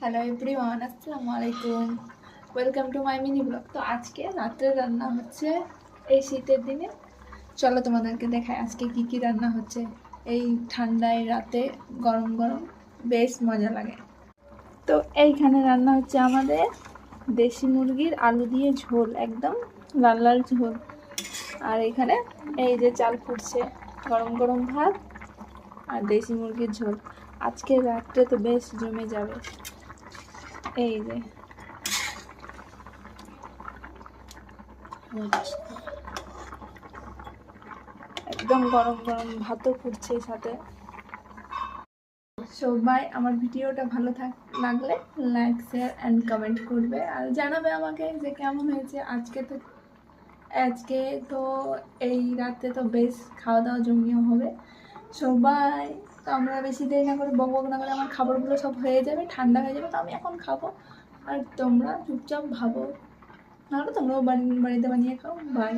Hello everyone, আসসালামু আলাইকুম। Welcome to my mini blog. তো আজকে রাত্রে রান্না হচ্ছে এই শীতের দিনে। চলো তোমাদেরকে দেখাই আজকে কি কি রান্না হচ্ছে। এই ঠান্ডায় রাতে গরম গরম বেশ মজা লাগে। তো এইখানে রান্না হচ্ছে আমাদের দেশি মুরগির আলু দিয়ে ঝোল, একদম লাল লাল ঝোল। আর এখানে এই যে চাল ফুটছে, গরম গরম ভাত আর দেশি মুরগির ঝোল। আজকে রাত্রে তো বেশ জমে যাবে। এই যে একদম গরম গরম ভাতও ফুটছে সাথে। সবাই আমার ভিডিওটা ভালো লাগলে লাইক শেয়ার অ্যান্ড কমেন্ট করবে আর জানাবে আমাকে যে কেমন হয়েছে। আজকে তো এই রাতে তো বেশ খাওয়া দাওয়া জমিয়ে হবে সবাই। তো আমরা বেশি দেরি না করে বক বক না করে আমার খাবারগুলো সব হয়ে যাবে, ঠান্ডা হয়ে যাবে, তো আমি এখন খাবো আর তোমরা চুপচাপ ভাবো, নাহলে তোমরাও বাড়িতে বানিয়ে খাও। বাই।